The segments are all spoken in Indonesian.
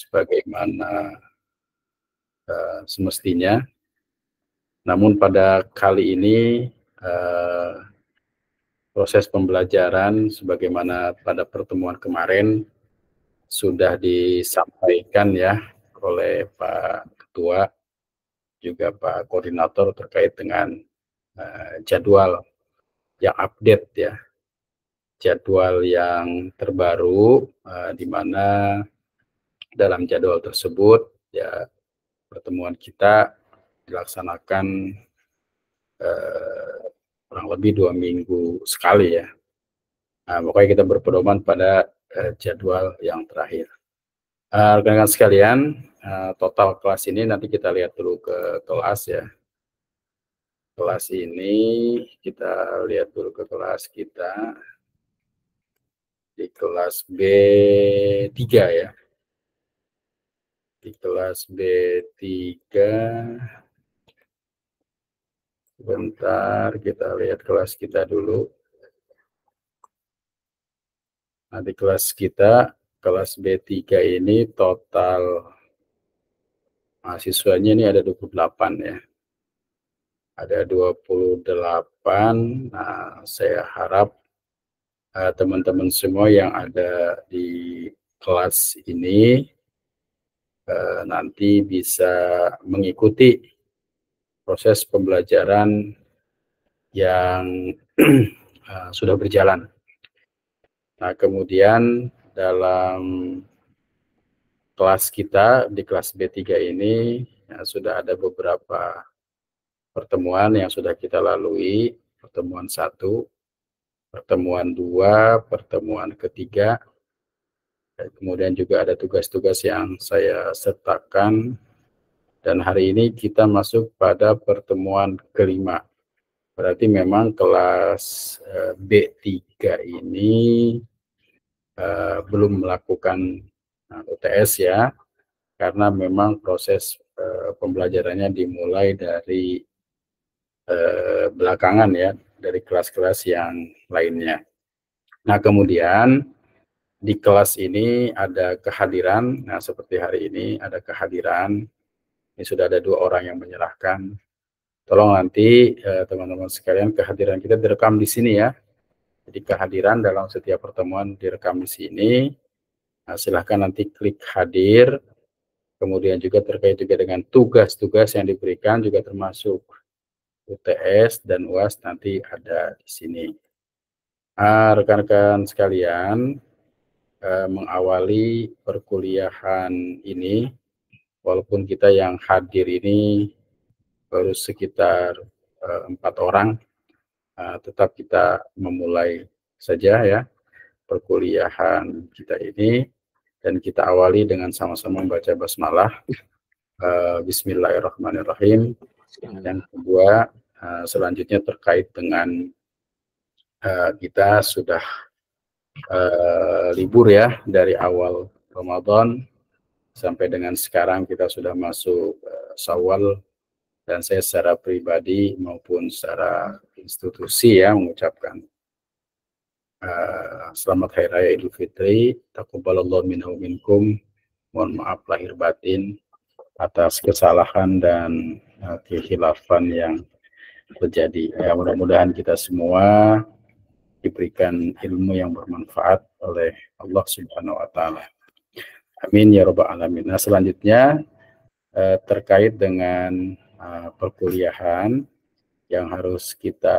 sebagaimana semestinya. Namun pada kali ini proses pembelajaran sebagaimana pada pertemuan kemarin sudah disampaikan ya oleh Pak Ketua juga Pak Koordinator terkait dengan jadwal yang update ya, jadwal yang terbaru di mana dalam jadwal tersebut ya pertemuan kita dilaksanakan kurang lebih 2 minggu sekali ya. Nah, pokoknya kita berpedoman pada jadwal yang terakhir. Rekan-rekan sekalian, total kelas ini nanti kita lihat dulu ke kelas ya. Kelas ini kita lihat dulu ke kelas kita di kelas B3 ya. Di kelas B3 sebentar kita lihat kelas kita dulu. Nah, di kelas kita, kelas B3 ini total mahasiswanya ini ada 28 ya. Ada 28. Nah, saya harap teman-teman semua yang ada di kelas ini nanti bisa mengikuti proses pembelajaran yang sudah berjalan. Nah, kemudian dalam kelas kita di kelas B3 ini ya, sudah ada beberapa pertemuan yang sudah kita lalui, pertemuan 1, pertemuan 2, pertemuan ketiga, dan kemudian juga ada tugas-tugas yang saya sertakan, dan hari ini kita masuk pada pertemuan kelima. Berarti memang kelas B3 ini belum melakukan UTS ya, karena memang proses pembelajarannya dimulai dari belakangan ya, dari kelas-kelas yang lainnya. Nah, kemudian di kelas ini ada kehadiran, nah seperti hari ini ada kehadiran, ini sudah ada 2 orang yang menyerahkan. Tolong nanti teman-teman sekalian kehadiran kita direkam di sini ya. Jadi kehadiran dalam setiap pertemuan direkam di sini. Nah, silahkan nanti klik hadir. Kemudian juga terkait juga dengan tugas-tugas yang diberikan juga termasuk UTS dan UAS nanti ada di sini. Rekan-rekan sekalian, mengawali perkuliahan ini, walaupun kita yang hadir ini baru sekitar 4 orang, tetap kita memulai saja ya perkuliahan kita ini, dan kita awali dengan sama-sama membaca basmalah. Bismillahirrahmanirrahim. Yang kedua, selanjutnya terkait dengan kita sudah libur ya dari awal Ramadan sampai dengan sekarang kita sudah masuk Syawal, dan saya secara pribadi maupun secara institusi ya mengucapkan selamat Hari Raya Idul Fitri, taqabbalallahu minna wa minkum. Mohon maaf lahir batin atas kesalahan dan kekhilafan yang terjadi. Ya, mudah-mudahan kita semua diberikan ilmu yang bermanfaat oleh Allah Subhanahu wa taala. Amin ya rabbal alamin. Nah, selanjutnya terkait dengan perkuliahan yang harus kita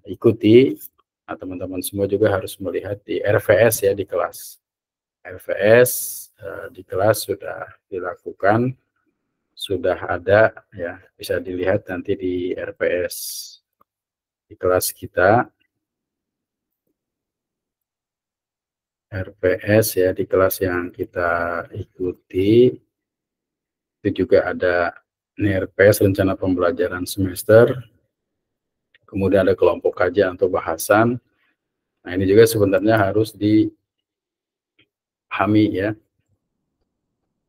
ikuti. Nah, teman-teman semua juga harus melihat di RVS ya di kelas. RVS di kelas sudah dilakukan, sudah ada ya, bisa dilihat nanti di RVS di kelas kita. RPS ya di kelas yang kita ikuti itu juga ada RPS rencana pembelajaran semester, kemudian ada kelompok kajian atau bahasan. Nah, ini juga sebenarnya harus dipahami ya,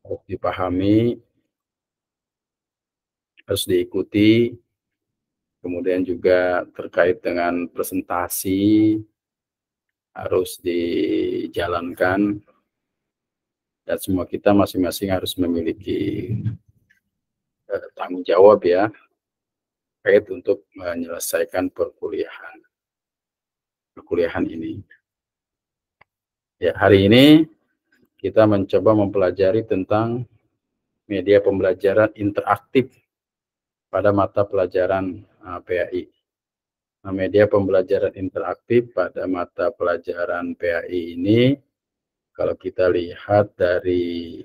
harus dipahami, harus diikuti. Kemudian juga terkait dengan presentasi harus dijalankan. dan semua kita masing-masing harus memiliki tanggung jawab ya terkait untuk menyelesaikan perkuliahan ini. Ya, hari ini kita mencoba mempelajari tentang media pembelajaran interaktif pada mata pelajaran PAI. Nah, media pembelajaran interaktif pada mata pelajaran PAI ini, kalau kita lihat dari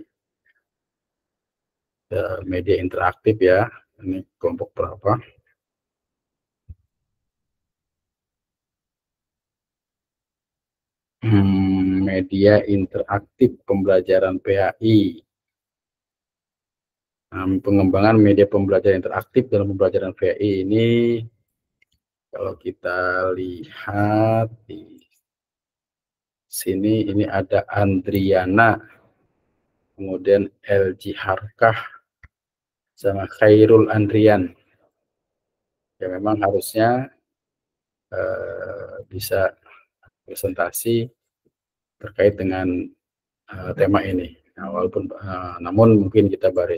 media interaktif ya, ini kelompok berapa? Media interaktif pembelajaran PAI. Pengembangan media pembelajaran interaktif dalam pembelajaran PAI ini, kalau kita lihat di sini, ini ada Andriana, kemudian LG Harkah, sama Khairul Andrian. Ya memang harusnya bisa presentasi terkait dengan tema ini. Nah, walaupun namun mungkin kita baru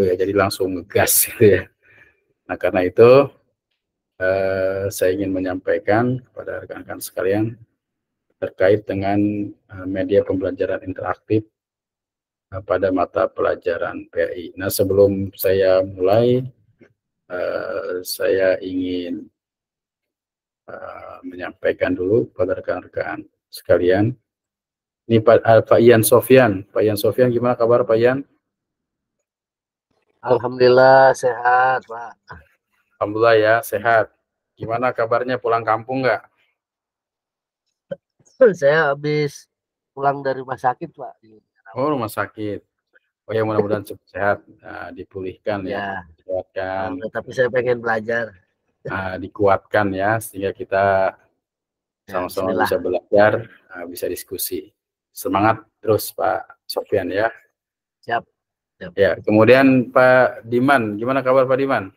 ya, jadi langsung ngegas gitu ya. Nah, karena itu saya ingin menyampaikan kepada rekan-rekan sekalian terkait dengan media pembelajaran interaktif pada mata pelajaran PAI. Nah, sebelum saya mulai, saya ingin menyampaikan dulu kepada rekan-rekan sekalian. Ini Pak Ian Sofyan. Pak Ian Sofyan, gimana kabar Pak Ian? Alhamdulillah sehat, Pak. Alhamdulillah ya, sehat. Gimana kabarnya, pulang kampung nggak? Saya habis pulang dari rumah sakit, Pak. Oh, rumah sakit. Oh ya, mudah-mudahan cepat sehat, dipulihkan ya, dikuatkan. Tapi saya pengen belajar. Dikuatkan ya, sehingga kita sama-sama bisa belajar, bisa diskusi. Semangat terus Pak Sofyan ya. Siap. Ya, kemudian Pak Diman, gimana kabar Pak Diman?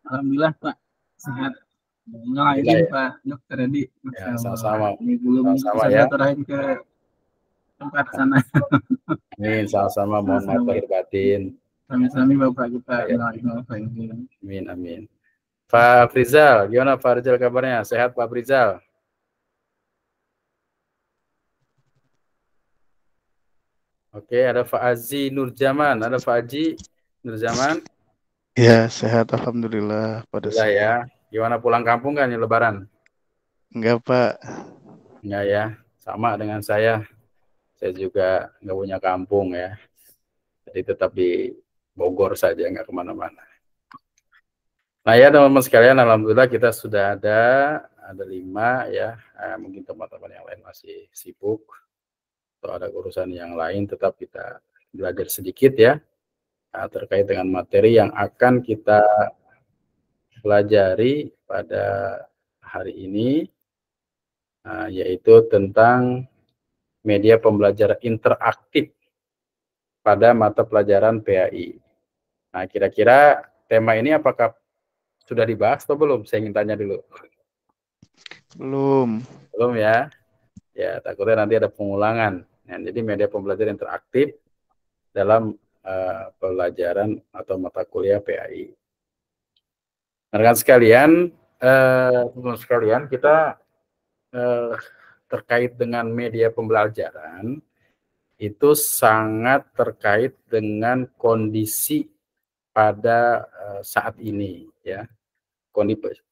Alhamdulillah Pak, sehat. Ngelain Pak Dokter Edi. Ya, sama-sama. Ini belum sama-sama bisa ya. terakhir ke tempat sana. Amin, sama-sama, mohon maaf lahir batin. Sami-sami Bapak kita. Ya. Amin, amin. Pak Frizal, gimana Pak Frizal kabarnya? Sehat Pak Frizal? Oke, ada Pak Azi Nurjaman. Ada Pak Aji Nurjaman? Ya, sehat alhamdulillah pada saya. Ya. Gimana pulang kampung kan ya lebaran? Enggak, Pak. Enggak ya, sama dengan saya. Saya juga nggak punya kampung ya. Jadi tetap di Bogor saja, nggak kemana-mana. Nah ya teman-teman sekalian, alhamdulillah kita sudah ada 5 ya. Mungkin teman-teman yang lain masih sibuk atau ada urusan yang lain, tetap kita belajar sedikit ya terkait dengan materi yang akan kita pelajari pada hari ini, yaitu tentang media pembelajaran interaktif pada mata pelajaran PAI. Nah, kira-kira tema ini apakah sudah dibahas atau belum? Saya ingin tanya dulu. Belum. Belum ya? Ya, takutnya nanti ada pengulangan. Nah, jadi media pembelajaran interaktif dalam pelajaran atau mata kuliah PAI. Rekan sekalian, teman-teman sekalian, kita terkait dengan media pembelajaran itu sangat terkait dengan kondisi pada saat ini ya.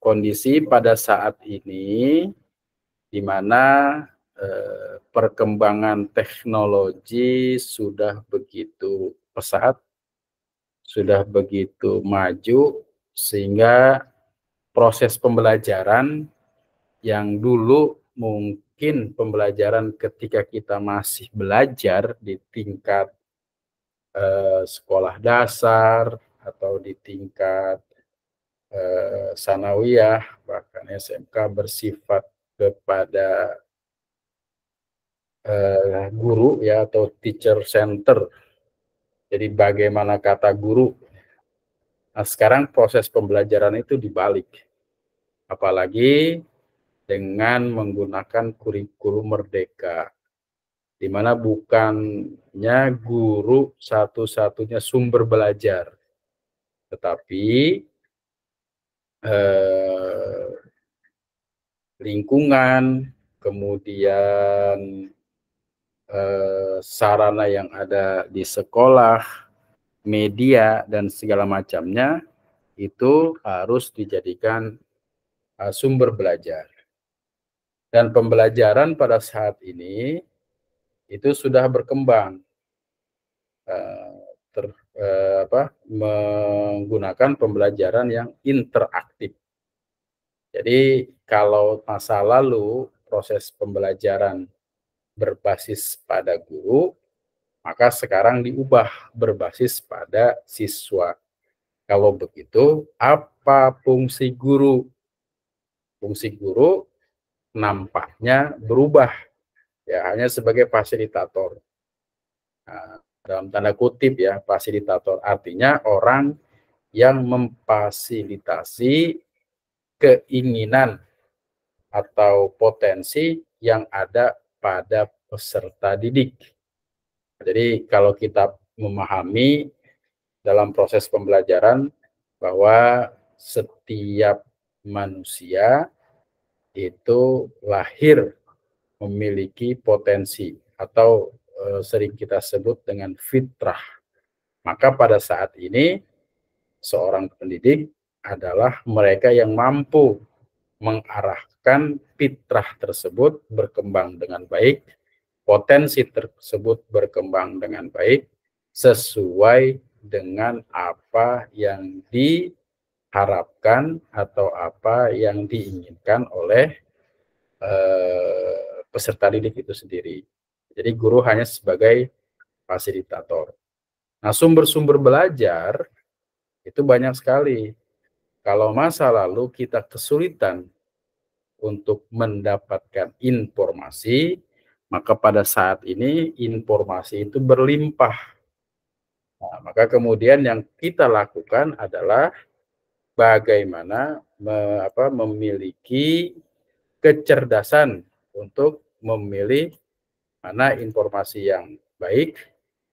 Kondisi pada saat ini di mana perkembangan teknologi sudah begitu pesat, sudah begitu maju, sehingga proses pembelajaran yang dulu mungkin pembelajaran ketika kita masih belajar di tingkat sekolah dasar atau di tingkat sanawiyah, bahkan SMK, bersifat kepada guru ya, atau teacher center. Jadi bagaimana kata guru. Nah, sekarang proses pembelajaran itu dibalik. Apalagi dengan menggunakan kurikulum merdeka, di mana bukannya guru satu-satunya sumber belajar, tetapi lingkungan, kemudian sarana yang ada di sekolah, media, dan segala macamnya itu harus dijadikan sumber belajar. Dan pembelajaran pada saat ini itu sudah berkembang, menggunakan pembelajaran yang interaktif. Jadi kalau masa lalu proses pembelajaran berbasis pada guru, maka sekarang diubah berbasis pada siswa. Kalau begitu, apa fungsi guru? Fungsi guru nampaknya berubah, ya, hanya sebagai fasilitator. Nah, dalam tanda kutip ya, fasilitator artinya orang yang memfasilitasi keinginan atau potensi yang ada pada peserta didik. Jadi kalau kita memahami dalam proses pembelajaran bahwa setiap manusia itu lahir memiliki potensi atau sering kita sebut dengan fitrah. Maka pada saat ini seorang pendidik adalah mereka yang mampu mengarahkan fitrah tersebut berkembang dengan baik, potensi tersebut berkembang dengan baik, sesuai dengan apa yang diharapkan atau apa yang diinginkan oleh peserta didik itu sendiri. Jadi guru hanya sebagai fasilitator. Nah, sumber-sumber belajar itu banyak sekali. Kalau masa lalu kita kesulitan untuk mendapatkan informasi, maka pada saat ini informasi itu berlimpah. Nah, maka kemudian yang kita lakukan adalah bagaimana memiliki kecerdasan untuk memilih mana informasi yang baik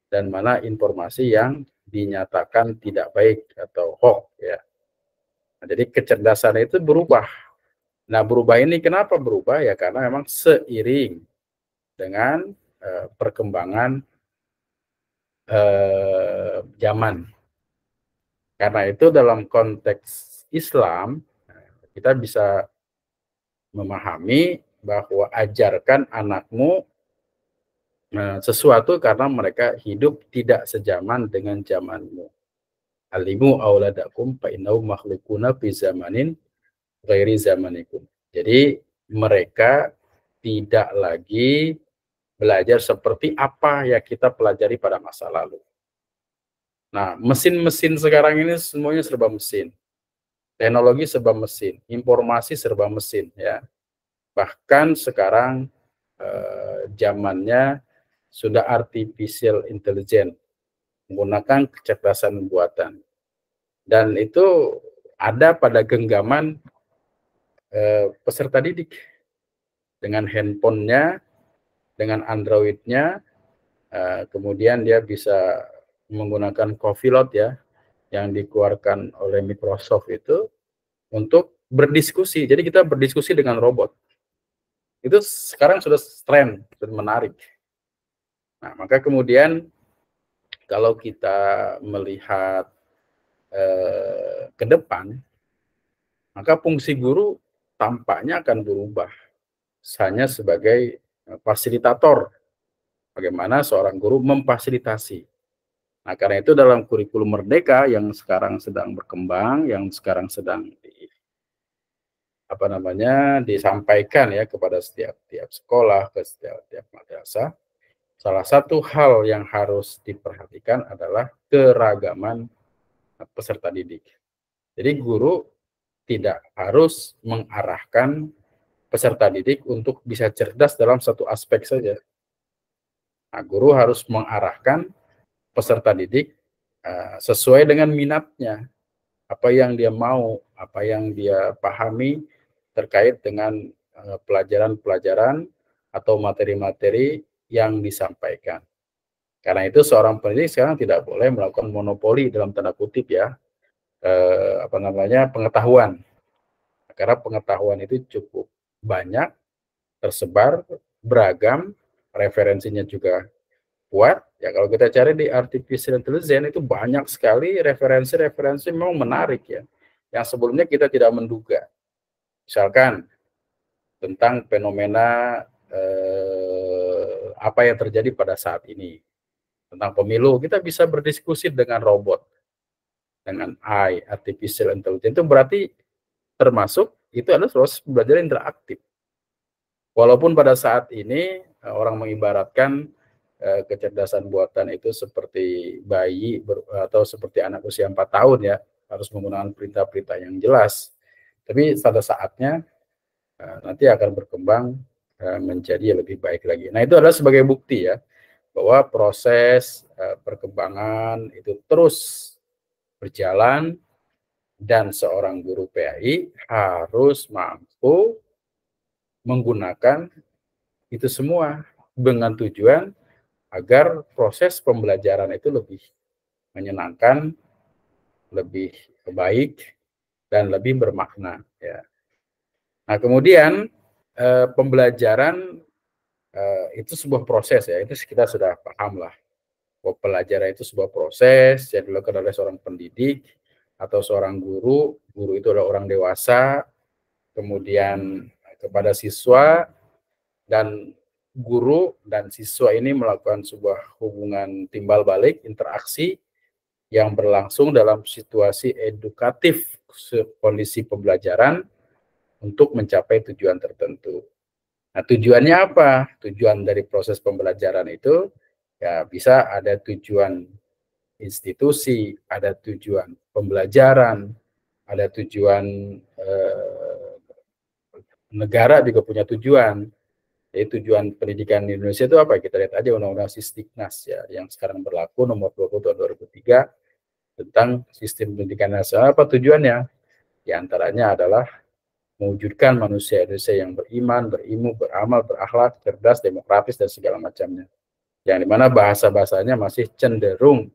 dan mana informasi yang dinyatakan tidak baik atau hoax, ya. Nah, jadi kecerdasan itu berubah. Nah, berubah ini kenapa berubah? Ya karena memang seiring dengan perkembangan zaman. Karena itu dalam konteks Islam kita bisa memahami bahwa ajarkan anakmu sesuatu karena mereka hidup tidak sejaman dengan zamanmu. Alimu auladakum fa innahu makhluquna fi zamanin ghairi zamanikum. Jadi mereka tidak lagi belajar seperti apa yang kita pelajari pada masa lalu. Nah, mesin-mesin sekarang ini semuanya serba mesin. Teknologi serba mesin, informasi serba mesin, ya. Bahkan sekarang zamannya sudah artificial intelligence, menggunakan kecerdasan buatan. Dan itu ada pada genggaman peserta didik. Dengan handphonenya, dengan Android-nya, kemudian dia bisa menggunakan Copilot, ya, yang dikeluarkan oleh Microsoft itu untuk berdiskusi. Jadi kita berdiskusi dengan robot. Itu sekarang sudah tren, sudah menarik. Nah, maka kemudian kalau kita melihat ke depan, maka fungsi guru tampaknya akan berubah hanya sebagai fasilitator. Bagaimana seorang guru memfasilitasi. Nah, karena itu dalam kurikulum merdeka yang sekarang sedang berkembang, yang sekarang sedang disampaikan ya kepada setiap sekolah, ke setiap madrasah, salah satu hal yang harus diperhatikan adalah keragaman peserta didik. Jadi guru tidak harus mengarahkan peserta didik untuk bisa cerdas dalam satu aspek saja. Nah, guru harus mengarahkan peserta didik sesuai dengan minatnya, apa yang dia mau, apa yang dia pahami terkait dengan pelajaran-pelajaran atau materi-materi yang disampaikan. Karena itu seorang pendidik sekarang tidak boleh melakukan monopoli dalam tanda kutip ya, pengetahuan. Karena pengetahuan itu cukup banyak, tersebar, beragam, referensinya juga kuat. Ya kalau kita cari di artificial intelligence itu banyak sekali referensi-referensi memang menarik ya, yang sebelumnya kita tidak menduga. Misalkan tentang fenomena apa yang terjadi pada saat ini. Tentang pemilu, kita bisa berdiskusi dengan robot, dengan AI, artificial intelligence. Itu berarti termasuk, itu adalah proses pembelajaran interaktif. Walaupun pada saat ini orang mengibaratkan kecerdasan buatan itu seperti bayi atau seperti anak usia 4 tahun ya, harus menggunakan perintah-perintah yang jelas. Tapi pada saatnya nanti akan berkembang menjadi lebih baik lagi. Nah, itu adalah sebagai bukti ya, bahwa proses perkembangan itu terus berjalan dan seorang guru PAI harus mampu menggunakan itu semua dengan tujuan agar proses pembelajaran itu lebih menyenangkan, lebih baik, dan lebih bermakna. Ya. Nah, kemudian pembelajaran itu sebuah proses ya, itu kita sudah paham lah. Bahwa pelajaran itu sebuah proses yang dilakukan oleh seorang pendidik atau seorang guru. Guru itu adalah orang dewasa, kemudian kepada siswa, dan guru dan siswa ini melakukan sebuah hubungan timbal balik, interaksi yang berlangsung dalam situasi edukatif kondisi pembelajaran untuk mencapai tujuan tertentu. Nah, tujuannya apa? Tujuan dari proses pembelajaran itu ya bisa ada tujuan institusi, ada tujuan pembelajaran, ada tujuan negara juga punya tujuan. Jadi tujuan pendidikan di Indonesia itu apa? Kita lihat aja Undang-Undang Sisdiknas ya, yang sekarang berlaku nomor 20 tahun 2003 tentang sistem pendidikan nasional. Apa tujuannya? Di antaranya adalah mewujudkan manusia Indonesia yang beriman, berilmu, beramal, berakhlak, cerdas, demokratis, dan segala macamnya. Yang dimana bahasa-bahasanya masih cenderung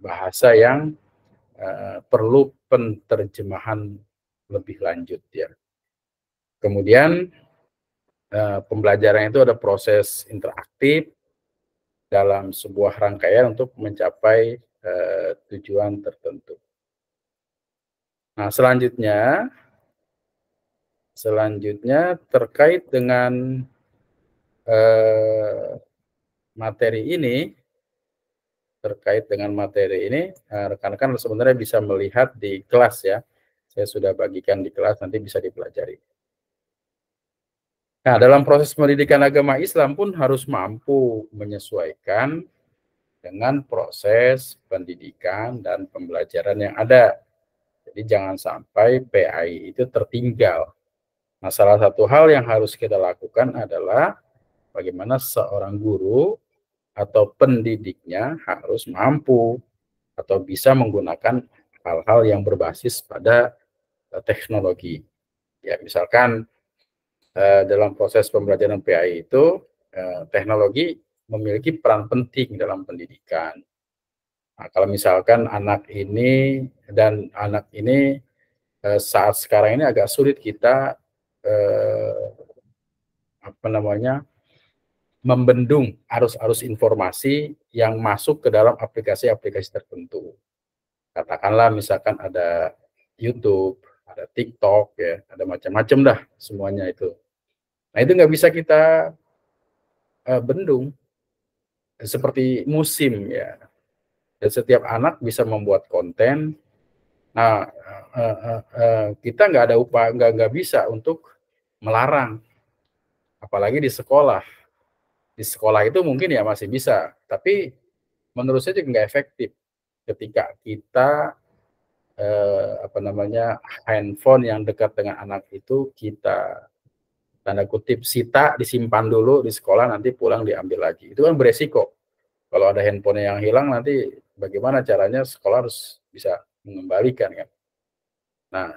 bahasa yang perlu penerjemahan lebih lanjut ya. Kemudian pembelajaran itu ada proses interaktif dalam sebuah rangkaian untuk mencapai tujuan tertentu. Nah, selanjutnya terkait dengan materi ini, rekan-rekan sebenarnya bisa melihat di kelas ya. Saya sudah bagikan di kelas, nanti bisa dipelajari. Nah, dalam proses pendidikan agama Islam pun harus mampu menyesuaikan dengan proses pendidikan dan pembelajaran yang ada. Jadi jangan sampai PAI itu tertinggal. Nah, salah satu hal yang harus kita lakukan adalah bagaimana seorang guru atau pendidiknya harus mampu atau bisa menggunakan hal-hal yang berbasis pada teknologi. Ya, misalkan dalam proses pembelajaran PAI itu teknologi memiliki peran penting dalam pendidikan. Nah, kalau misalkan anak ini saat sekarang ini agak sulit kita membendung arus-arus informasi yang masuk ke dalam aplikasi-aplikasi tertentu. Katakanlah misalkan ada YouTube, ada TikTok, ya, ada macam-macam dah semuanya itu. Nah, itu nggak bisa kita bendung seperti musim ya. Dan setiap anak bisa membuat konten. Nah, kita nggak ada upaya, nggak bisa untuk melarang, apalagi di sekolah. Di sekolah itu mungkin ya masih bisa, tapi menurut saya juga nggak efektif ketika kita handphone yang dekat dengan anak itu kita tanda kutip sita, disimpan dulu di sekolah, nanti pulang diambil lagi. Itu kan beresiko. Kalau ada handphone yang hilang, nanti bagaimana caranya sekolah harus bisa mengembalikan kan. Nah,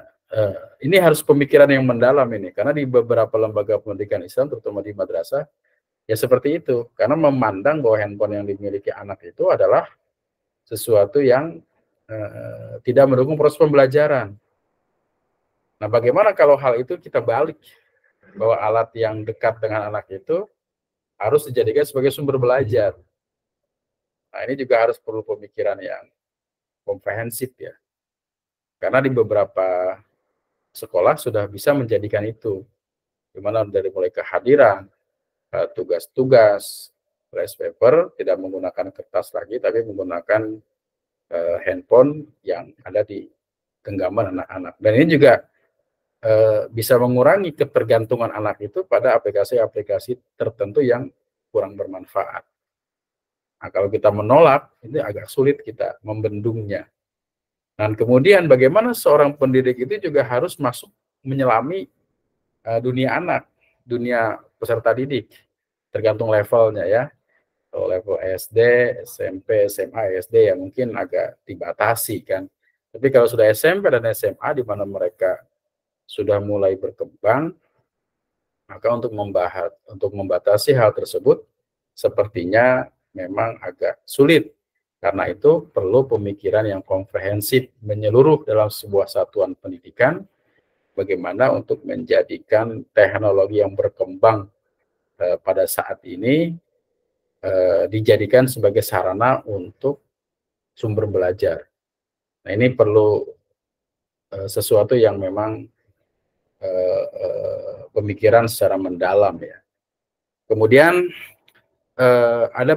ini harus pemikiran yang mendalam ini, karena di beberapa lembaga pendidikan Islam, terutama di madrasah, ya seperti itu, karena memandang bahwa handphone yang dimiliki anak itu adalah sesuatu yang tidak mendukung proses pembelajaran. Nah, bagaimana kalau hal itu kita balik, bahwa alat yang dekat dengan anak itu harus dijadikan sebagai sumber belajar. Nah, ini juga harus perlu pemikiran yang komprehensif ya. Karena di beberapa sekolah sudah bisa menjadikan itu, di mana dari mulai kehadiran, tugas-tugas, flash paper, tidak menggunakan kertas lagi, tapi menggunakan handphone yang ada di genggaman anak-anak. Dan ini juga bisa mengurangi ketergantungan anak itu pada aplikasi-aplikasi tertentu yang kurang bermanfaat. Nah, kalau kita menolak, ini agak sulit kita membendungnya. Dan kemudian bagaimana seorang pendidik itu juga harus masuk menyelami dunia anak, dunia peserta didik, tergantung levelnya ya. Kalau level SD, SMP, SMA, SD ya mungkin agak dibatasi kan. Tapi kalau sudah SMP dan SMA di mana mereka sudah mulai berkembang, maka untuk membatasi hal tersebut sepertinya memang agak sulit. Karena itu perlu pemikiran yang komprehensif menyeluruh dalam sebuah satuan pendidikan, bagaimana untuk menjadikan teknologi yang berkembang pada saat ini dijadikan sebagai sarana untuk sumber belajar. Nah, ini perlu sesuatu yang memang pemikiran secara mendalam ya. Kemudian ada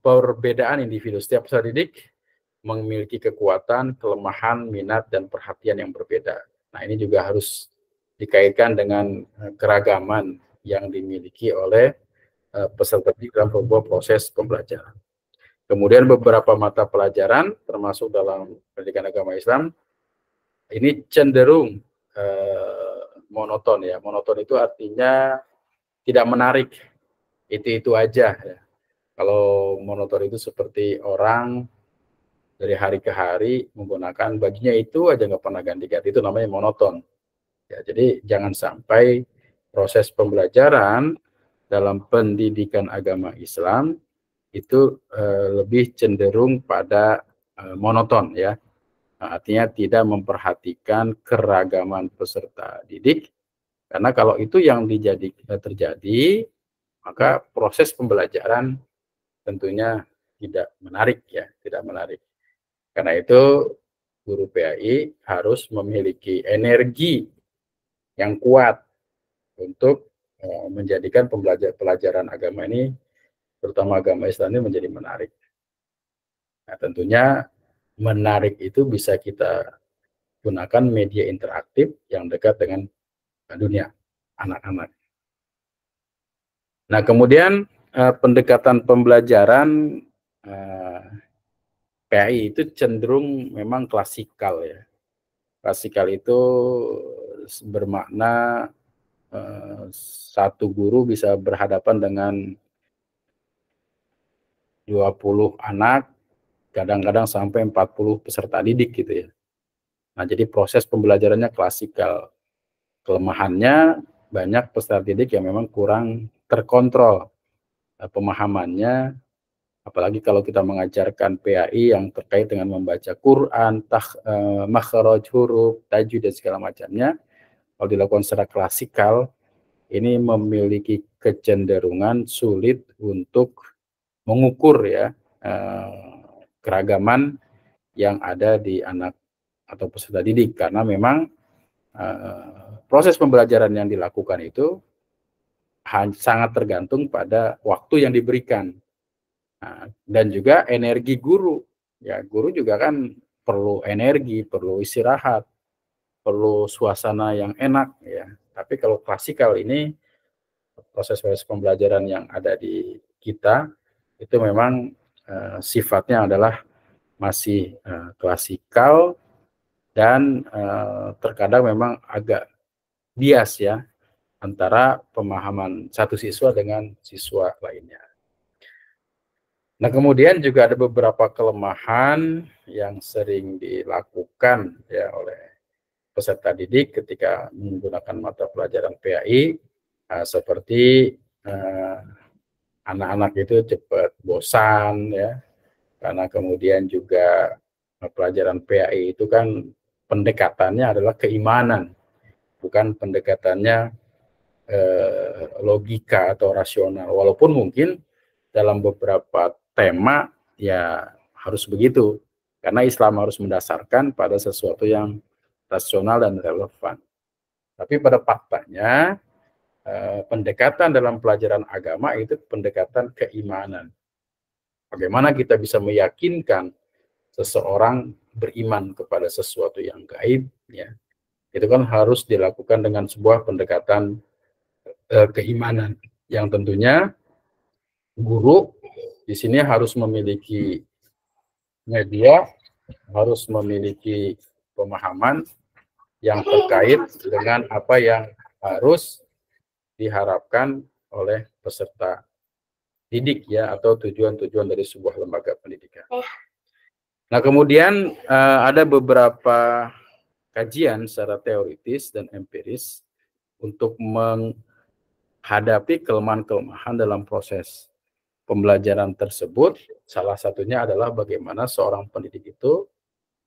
perbedaan individu. Setiap peserta didik memiliki kekuatan, kelemahan, minat, dan perhatian yang berbeda. Nah, ini juga harus dikaitkan dengan keragaman yang dimiliki oleh peserta didik dalam sebuah proses pembelajaran. Kemudian beberapa mata pelajaran, termasuk dalam pendidikan agama Islam, ini cenderung monoton ya. Monoton itu artinya tidak menarik, itu aja ya. Kalau monoton itu seperti orang dari hari ke hari menggunakan bajunya itu aja nggak pernah ganti-ganti, itu namanya monoton. Ya, jadi jangan sampai proses pembelajaran dalam pendidikan agama Islam itu lebih cenderung pada monoton ya. Nah, artinya tidak memperhatikan keragaman peserta didik, karena kalau itu yang terjadi, maka proses pembelajaran tentunya tidak menarik ya, tidak menarik. Karena itu guru PAI harus memiliki energi yang kuat untuk menjadikan pelajaran agama ini, terutama agama Islam ini menjadi menarik. Nah, tentunya menarik itu bisa kita gunakan media interaktif yang dekat dengan dunia anak-anak. Nah, kemudian pendekatan pembelajaran PAI itu cenderung memang klasikal ya. Klasikal itu bermakna satu guru bisa berhadapan dengan 20 anak, kadang-kadang sampai 40 peserta didik gitu ya. Nah, jadi proses pembelajarannya klasikal. Kelemahannya banyak peserta didik yang memang kurang terkontrol pemahamannya, apalagi kalau kita mengajarkan PAI yang terkait dengan membaca Quran, makhraj huruf, tajwid dan segala macamnya. Kalau dilakukan secara klasikal, ini memiliki kecenderungan sulit untuk mengukur ya keragaman yang ada di anak atau peserta didik, karena memang proses pembelajaran yang dilakukan itu sangat tergantung pada waktu yang diberikan. Nah, dan juga energi guru. Ya, guru juga kan perlu energi, perlu istirahat, perlu suasana yang enak ya. Tapi kalau klasikal ini proses pembelajaran yang ada di kita itu memang sifatnya adalah masih klasikal dan terkadang memang agak bias ya antara pemahaman satu siswa dengan siswa lainnya. Nah, kemudian juga ada beberapa kelemahan yang sering dilakukan ya oleh peserta didik ketika menggunakan mata pelajaran PAI, seperti anak-anak itu cepat bosan ya, karena kemudian juga pelajaran PAI itu kan pendekatannya adalah keimanan, bukan pendekatannya logika atau rasional. Walaupun mungkin dalam beberapa tema ya harus begitu, karena Islam harus mendasarkan pada sesuatu yang rasional dan relevan. Tapi pada faktanya pendekatan dalam pelajaran agama itu pendekatan keimanan. Bagaimana kita bisa meyakinkan seseorang beriman kepada sesuatu yang gaib, ya, itu kan harus dilakukan dengan sebuah pendekatan keimanan yang tentunya guru di sini harus memiliki media, harus memiliki pemahaman yang terkait dengan apa yang harus diharapkan oleh peserta didik ya, atau tujuan-tujuan dari sebuah lembaga pendidikan. Nah, kemudian ada beberapa kajian secara teoritis dan empiris untuk menghadapi kelemahan-kelemahan dalam proses pembelajaran tersebut. Salah satunya adalah bagaimana seorang pendidik itu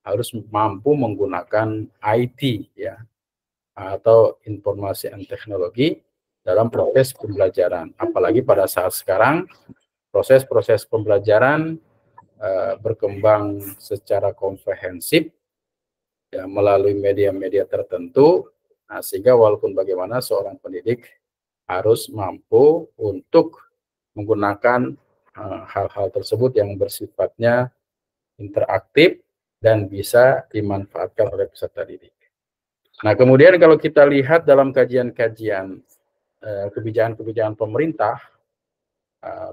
harus mampu menggunakan IT ya, atau informasi dan teknologi dalam proses pembelajaran. Apalagi pada saat sekarang proses-proses pembelajaran berkembang secara komprehensif ya, melalui media-media tertentu. Nah, sehingga walaupun bagaimana seorang pendidik harus mampu untuk menggunakan hal-hal tersebut yang bersifatnya interaktif dan bisa dimanfaatkan oleh peserta didik. Nah, kemudian kalau kita lihat dalam kajian-kajian kebijakan-kebijakan pemerintah,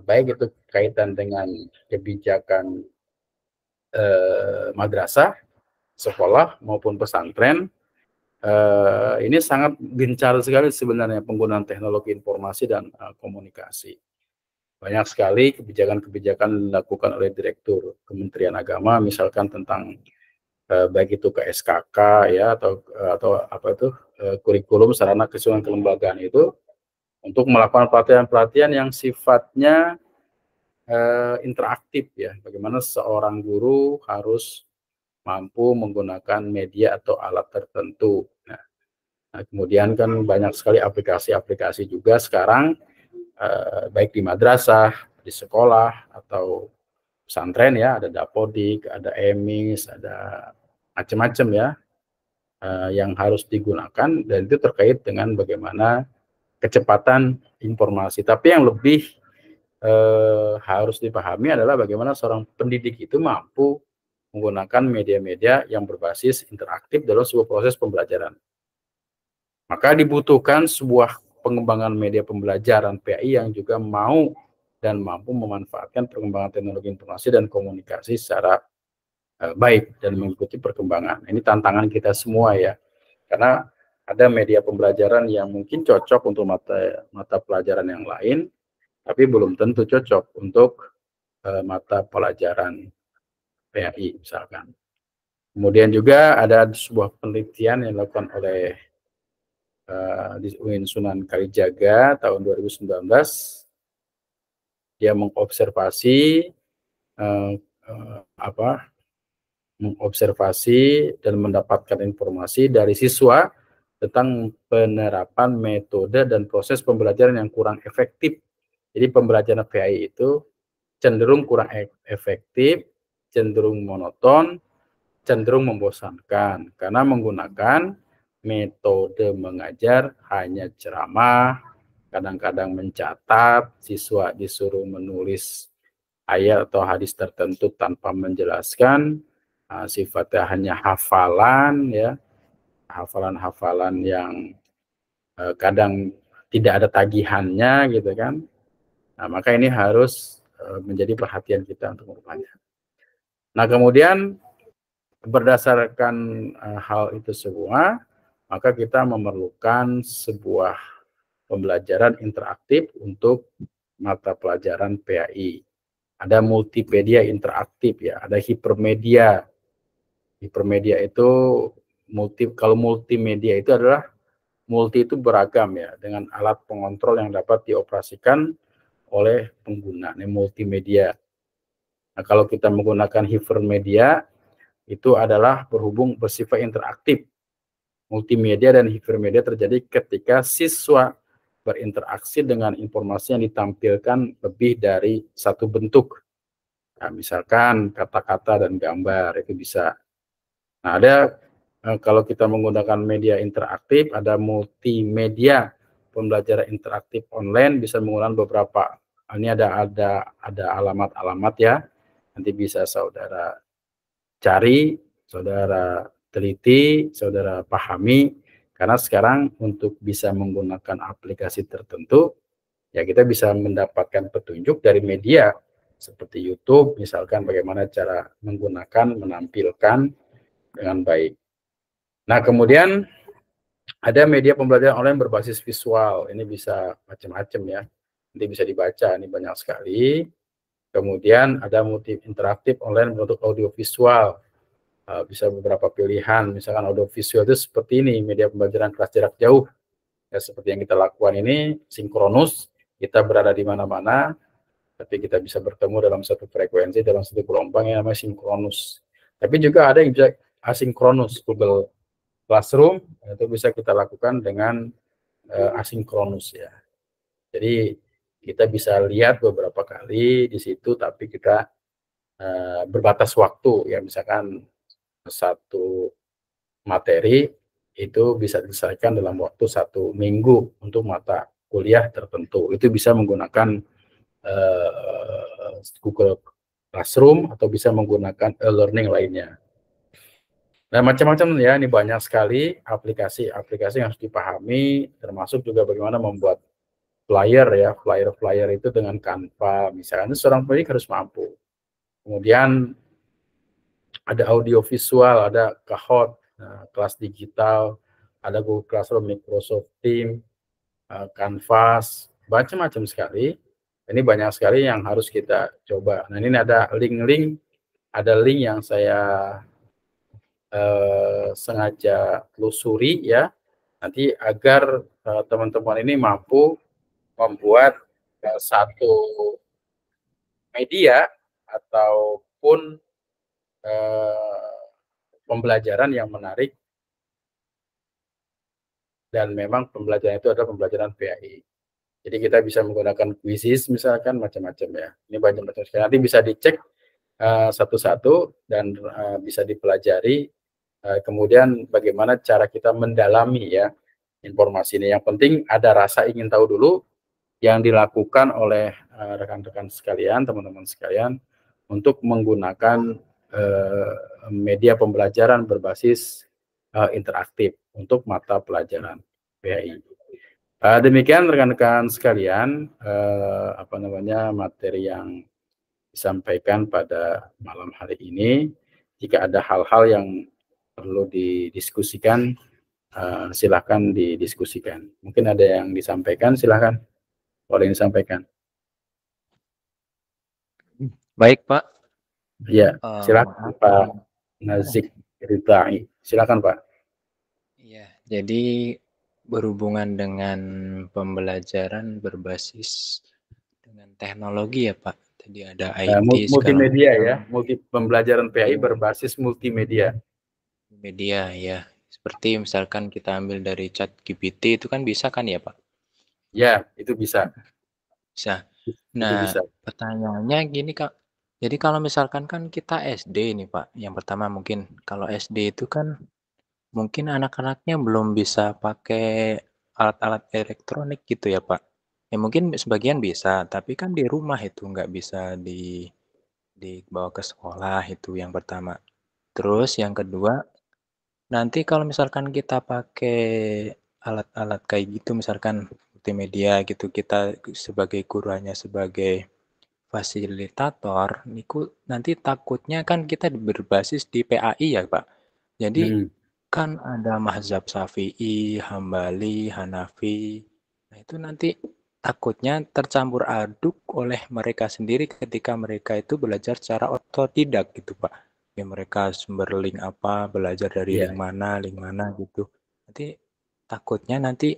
baik itu kaitan dengan kebijakan madrasah, sekolah maupun pesantren, ini sangat gencar sekali sebenarnya penggunaan teknologi informasi dan komunikasi. Banyak sekali kebijakan-kebijakan dilakukan oleh Direktur Kementerian Agama, misalkan tentang baik itu ke SKK ya, atau apa itu kurikulum sarana keseluruhan kelembagaan itu, untuk melakukan pelatihan-pelatihan yang sifatnya interaktif ya. Bagaimana seorang guru harus mampu menggunakan media atau alat tertentu. Nah, kemudian kan banyak sekali aplikasi-aplikasi juga sekarang, baik di madrasah, di sekolah, atau pesantren ya, ada Dapodik, ada EMIS, ada macam-macam ya, yang harus digunakan, dan itu terkait dengan bagaimana kecepatan informasi. Tapi yang lebih harus dipahami adalah bagaimana seorang pendidik itu mampu menggunakan media-media yang berbasis interaktif dalam sebuah proses pembelajaran. Maka dibutuhkan sebuah pengembangan media pembelajaran PAI yang juga mau dan mampu memanfaatkan perkembangan teknologi informasi dan komunikasi secara baik dan mengikuti perkembangan. Ini tantangan kita semua ya, karena ada media pembelajaran yang mungkin cocok untuk mata pelajaran yang lain, tapi belum tentu cocok untuk mata pelajaran PAI misalkan. Kemudian juga ada sebuah penelitian yang dilakukan oleh di UIN Sunan Kalijaga tahun 2019. Dia mengobservasi dan mendapatkan informasi dari siswa tentang penerapan metode dan proses pembelajaran yang kurang efektif. Jadi pembelajaran PAI itu cenderung kurang efektif, cenderung monoton, cenderung membosankan karena menggunakan metode mengajar hanya ceramah, kadang-kadang mencatat, siswa disuruh menulis ayat atau hadis tertentu tanpa menjelaskan, sifatnya hanya hafalan ya, hafalan-hafalan yang kadang tidak ada tagihannya gitu kan. Nah, maka ini harus menjadi perhatian kita untuk merubahnya. Nah, kemudian berdasarkan hal itu semua, maka kita memerlukan sebuah pembelajaran interaktif untuk mata pelajaran PAI. Ada multimedia interaktif ya, ada hipermedia. Hipermedia itu kalau multimedia itu adalah multi itu beragam ya, dengan alat pengontrol yang dapat dioperasikan oleh pengguna. Ini multimedia. Nah, kalau kita menggunakan hipermedia itu adalah bersifat interaktif. Multimedia dan hipermedia terjadi ketika siswa berinteraksi dengan informasi yang ditampilkan lebih dari satu bentuk. Nah, misalkan kata-kata dan gambar itu bisa. Nah, ada kalau kita menggunakan media interaktif, ada multimedia pembelajaran interaktif online bisa menggunakan beberapa. Ini ada alamat-alamat ya. Nanti bisa saudara cari, saudara teliti, saudara pahami. Karena sekarang untuk bisa menggunakan aplikasi tertentu, ya kita bisa mendapatkan petunjuk dari media seperti YouTube, misalkan bagaimana cara menggunakan, menampilkan dengan baik. Nah, kemudian ada media pembelajaran online berbasis visual. Ini bisa macam-macam ya. Nanti bisa dibaca, ini banyak sekali. Kemudian ada multi interaktif online berbentuk audio visual. Bisa beberapa pilihan, misalkan audio visual itu seperti ini, media pembelajaran kelas jarak jauh. Ya, seperti yang kita lakukan ini, sinkronus, kita berada di mana-mana, tapi kita bisa bertemu dalam satu frekuensi, dalam satu gelombang yang namanya sinkronus. Tapi juga ada yang bisa asinkronus, Google Classroom, itu bisa kita lakukan dengan asinkronus ya. Jadi kita bisa lihat beberapa kali di situ, tapi kita berbatas waktu ya, misalkan satu materi itu bisa diselesaikan dalam waktu 1 minggu untuk mata kuliah tertentu. Itu bisa menggunakan Google Classroom atau bisa menggunakan e-learning lainnya. Nah, macam-macam ya, ini banyak sekali aplikasi yang harus dipahami, termasuk juga bagaimana membuat flyer ya, flyer itu dengan Canva, misalnya seorang pendidik harus mampu. Kemudian ada audio visual, ada Kahoot, kelas digital, ada Google Classroom, Microsoft Teams, Canvas, macam-macam sekali. Ini banyak sekali yang harus kita coba. Nah, ini ada link yang saya sengaja telusuri ya, nanti agar teman-teman ini mampu membuat satu media ataupun pembelajaran yang menarik, dan memang pembelajaran itu adalah pembelajaran PAI. Jadi kita bisa menggunakan quizzes misalkan, macam-macam ya. Ini banyak-macam sekali. Nanti bisa dicek satu-satu dan bisa dipelajari. Kemudian bagaimana cara kita mendalami ya informasi ini. Yang penting ada rasa ingin tahu dulu yang dilakukan oleh rekan-rekan sekalian, teman-teman sekalian, untuk menggunakan media pembelajaran berbasis interaktif untuk mata pelajaran PAI. Demikian rekan-rekan sekalian, materi yang disampaikan pada malam hari ini. Jika ada hal-hal yang perlu didiskusikan, silakan didiskusikan. Mungkin ada yang disampaikan, silakan. Boleh disampaikan. Baik, Pak. Ya, silakan Pak Nazik Ridai. Silakan Pak. Iya, jadi berhubungan dengan pembelajaran berbasis dengan teknologi ya Pak. Tadi ada IT, multimedia ya, pembelajaran PAI berbasis multimedia. Media ya, seperti misalkan kita ambil dari ChatGPT itu kan bisa kan ya Pak? Ya, itu bisa. Bisa. Nah, pertanyaannya gini Kak. Jadi kalau misalkan kan kita SD nih Pak, yang pertama mungkin kalau SD itu kan mungkin anak-anaknya belum bisa pakai alat-alat elektronik gitu ya Pak. Ya mungkin sebagian bisa, tapi kan di rumah itu nggak bisa dibawa ke sekolah, itu yang pertama. Terus yang kedua, nanti kalau misalkan kita pakai alat-alat kayak gitu, misalkan multimedia gitu, kita sebagai gurunya sebagai fasilitator, nanti takutnya kan kita berbasis di PAI ya Pak. Jadi kan ada mazhab Syafi'i, Hambali, Hanafi. Nah, itu nanti takutnya tercampur aduk oleh mereka sendiri ketika mereka itu belajar secara otodidak gitu, Pak. ya mereka sumber link apa, belajar dari Iya. link mana gitu. Nanti takutnya nanti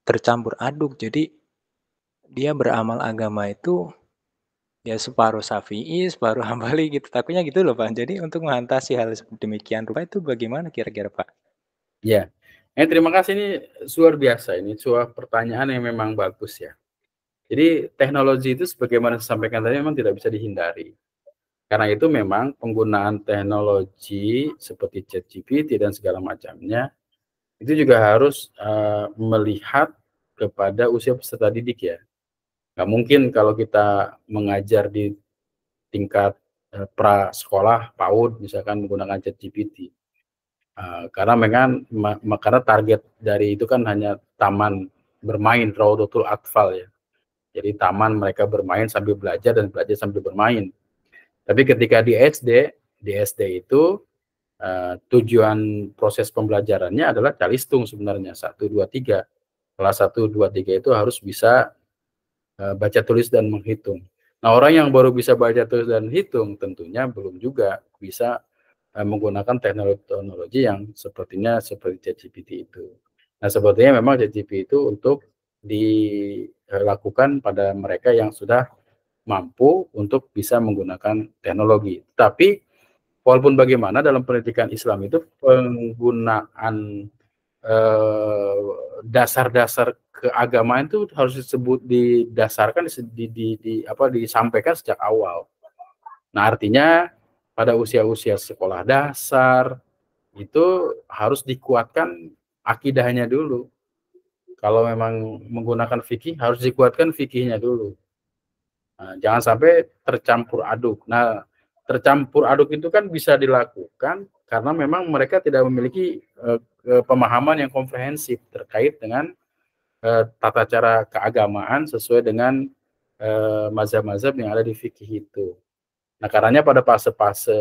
tercampur aduk. Jadi dia beramal agama itu ya separuh Syafi'i, separuh Hambali gitu. Takutnya gitu loh Pak. Jadi untuk mengatasi hal seperti demikian rupa itu bagaimana kira-kira Pak? Ya, terima kasih, ini luar biasa, ini sebuah pertanyaan yang memang bagus ya. Jadi teknologi itu sebagaimana saya sampaikan tadi memang tidak bisa dihindari. Karena itu memang penggunaan teknologi seperti ChatGPT dan segala macamnya itu juga harus melihat kepada usia peserta didik ya. Nggak mungkin kalau kita mengajar di tingkat pra sekolah PAUD misalkan menggunakan ChatGPT. Karena karena target dari itu kan hanya taman bermain, Raudatul Atfal ya. Jadi taman mereka bermain sambil belajar dan belajar sambil bermain. Tapi ketika di SD itu tujuan proses pembelajarannya adalah calistung sebenarnya 1, 2, 3. Kelas 1, 2, 3 itu harus bisa baca tulis dan menghitung. Nah, orang yang baru bisa baca tulis dan hitung tentunya belum juga bisa menggunakan teknologi yang sepertinya seperti ChatGPT itu. Nah, sebetulnya memang ChatGPT itu untuk dilakukan pada mereka yang sudah mampu untuk bisa menggunakan teknologi. Tapi walaupun bagaimana dalam pendidikan Islam itu penggunaan dasar-dasar keagamaan itu harus didasarkan disampaikan sejak awal. Nah, artinya pada usia-usia sekolah dasar itu harus dikuatkan akidahnya dulu. Kalau memang menggunakan fikih harus dikuatkan fikihnya dulu. Nah, jangan sampai tercampur aduk. Nah, tercampur aduk itu kan bisa dilakukan karena memang mereka tidak memiliki pemahaman yang komprehensif terkait dengan tata cara keagamaan sesuai dengan mazhab-mazhab yang ada di fikih itu. Nah, karenanya pada fase-fase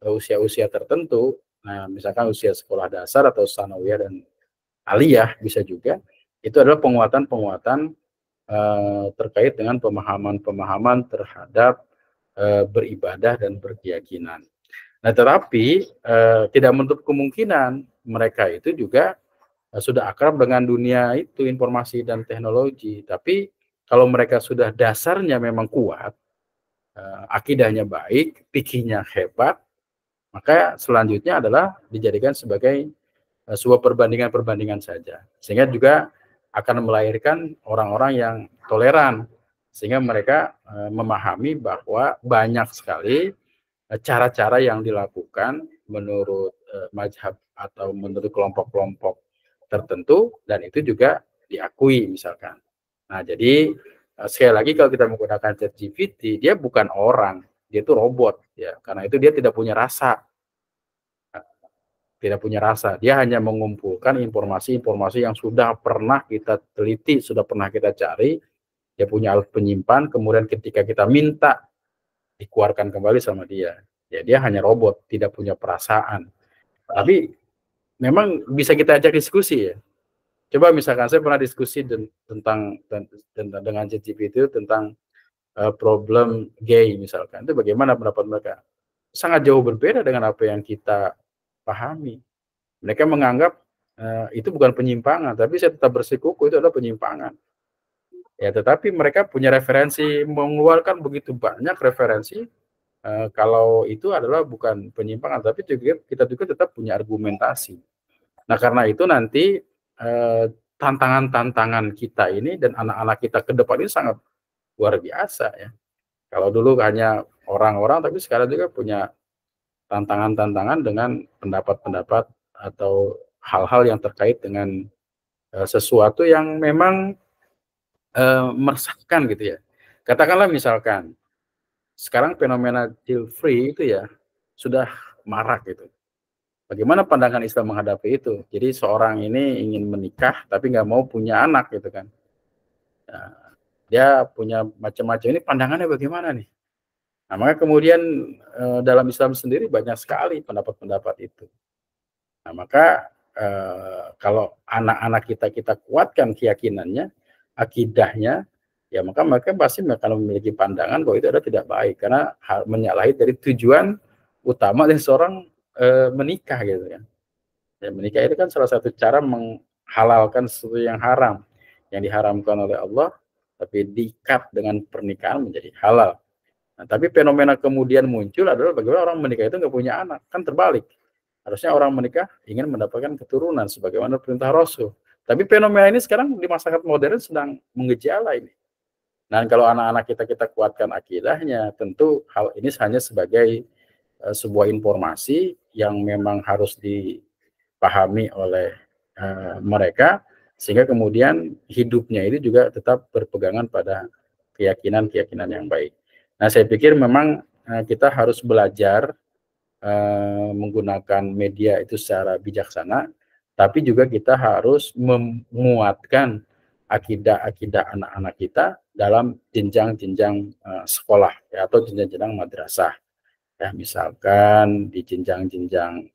usia-usia tertentu, nah misalkan usia sekolah dasar atau sanawiyah dan aliyah bisa juga, itu adalah penguatan-penguatan terkait dengan pemahaman-pemahaman terhadap beribadah dan berkeyakinan. Nah, tetapi tidak menutup kemungkinan mereka itu juga sudah akrab dengan dunia itu informasi dan teknologi. Tapi kalau mereka sudah dasarnya memang kuat, akidahnya baik, fikihnya hebat, maka selanjutnya adalah dijadikan sebagai sebuah perbandingan-perbandingan saja. Sehingga juga akan melahirkan orang-orang yang toleran, sehingga mereka memahami bahwa banyak sekali cara-cara yang dilakukan menurut mazhab atau menurut kelompok-kelompok tertentu, dan itu juga diakui misalkan. Nah, jadi sekali lagi kalau kita menggunakan ChatGPT, dia bukan orang, dia itu robot ya. Karena itu dia tidak punya rasa. Tidak punya rasa, dia hanya mengumpulkan informasi-informasi yang sudah pernah kita teliti, sudah pernah kita cari, dia punya alat penyimpan, kemudian ketika kita minta, dikeluarkan kembali sama dia. Ya, dia hanya robot, tidak punya perasaan. Tapi memang bisa kita ajak diskusi ya. Coba misalkan saya pernah diskusi tentang dengan ChatGPT tentang problem gay misalkan, itu bagaimana pendapat mereka? Sangat jauh berbeda dengan apa yang kita pahami. Mereka menganggap itu bukan penyimpangan, tapi saya tetap bersikuku itu adalah penyimpangan. Ya, tetapi mereka punya referensi, mengeluarkan begitu banyak referensi kalau itu adalah bukan penyimpangan, tapi juga kita juga tetap punya argumentasi. Nah, karena itu nanti tantangan-tantangan kita ini dan anak-anak kita ke depan ini sangat luar biasa ya. Kalau dulu hanya orang-orang, tapi sekarang juga punya tantangan-tantangan dengan pendapat-pendapat atau hal-hal yang terkait dengan sesuatu yang memang meresahkan gitu ya. Katakanlah misalkan sekarang fenomena child free itu ya sudah marak gitu. Bagaimana pandangan Islam menghadapi itu? Jadi seorang ini ingin menikah tapi nggak mau punya anak gitu kan. Nah, dia punya macam-macam, ini pandangannya bagaimana nih? Nah, maka kemudian dalam Islam sendiri banyak sekali pendapat-pendapat itu. Nah, maka kalau anak-anak kita kuatkan keyakinannya, akidahnya, ya maka mereka pasti akan memiliki pandangan bahwa itu adalah tidak baik, karena menyalahi dari tujuan utama dari seorang menikah gitu kan. Ya, menikah itu kan salah satu cara menghalalkan sesuatu yang haram, yang diharamkan oleh Allah, tapi diikat dengan pernikahan menjadi halal. Nah, tapi fenomena kemudian muncul adalah bagaimana orang menikah itu nggak punya anak, kan terbalik. Harusnya orang menikah ingin mendapatkan keturunan sebagaimana perintah Rasul. Tapi fenomena ini sekarang di masyarakat modern sedang mengejala ini. Nah, kalau anak-anak kita kuatkan akidahnya, tentu hal ini hanya sebagai sebuah informasi yang memang harus dipahami oleh mereka, sehingga kemudian hidupnya itu juga tetap berpegangan pada keyakinan-keyakinan yang baik. Nah, saya pikir memang kita harus belajar menggunakan media itu secara bijaksana, tapi juga kita harus menguatkan akidah-akidah anak-anak kita dalam jenjang-jenjang sekolah ya, atau jenjang-jenjang madrasah. Ya, misalkan di jenjang-jenjang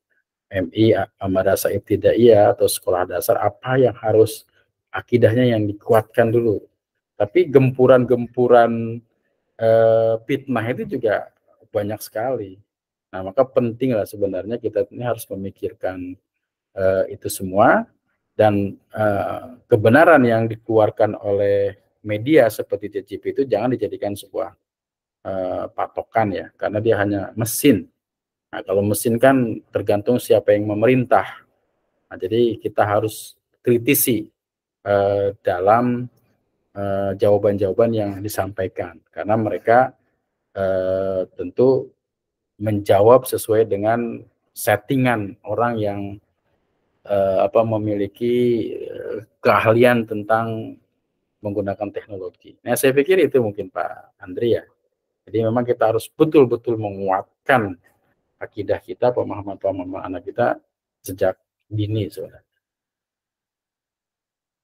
MI, madrasah ibtidaiyah atau sekolah dasar, apa yang harus akidahnya yang dikuatkan dulu. Tapi gempuran-gempuran fitnah itu juga banyak sekali. Nah, maka penting lah sebenarnya kita ini harus memikirkan itu semua, dan kebenaran yang dikeluarkan oleh media seperti CCTV itu jangan dijadikan sebuah patokan ya, karena dia hanya mesin. Nah, kalau mesin kan tergantung siapa yang memerintah. Nah, jadi kita harus kritisi dalam jawaban-jawaban yang disampaikan, karena mereka tentu menjawab sesuai dengan settingan orang yang memiliki keahlian tentang menggunakan teknologi. Nah, saya pikir itu mungkin Pak Andri ya. Jadi memang kita harus betul-betul menguatkan akidah kita, pemahaman-pemahaman anak kita sejak dini sebenarnya.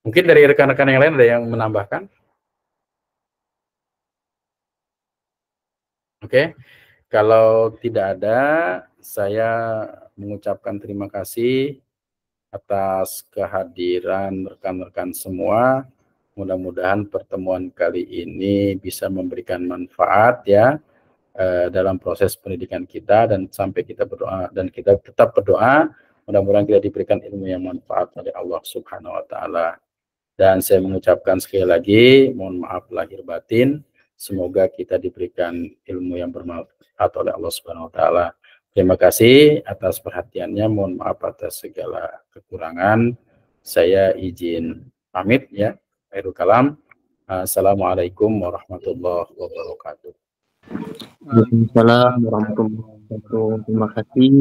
Mungkin dari rekan-rekan yang lain ada yang menambahkan? Oke, kalau tidak ada, saya mengucapkan terima kasih atas kehadiran rekan-rekan semua. Mudah-mudahan pertemuan kali ini bisa memberikan manfaat ya dalam proses pendidikan kita, dan sampai kita berdoa, dan kita tetap berdoa mudah-mudahan kita diberikan ilmu yang manfaat oleh Allah Subhanahu wa taala. Dan saya mengucapkan sekali lagi mohon maaf lahir batin, semoga kita diberikan ilmu yang bermanfaat oleh Allah Subhanahu wa taala. Terima kasih atas perhatiannya, mohon maaf atas segala kekurangan. Saya izin pamit ya. Akhirul kalam. Assalamualaikum warahmatullahi wabarakatuh. Waalaikumsalam warahmatullahi wabarakatuh. Terima kasih.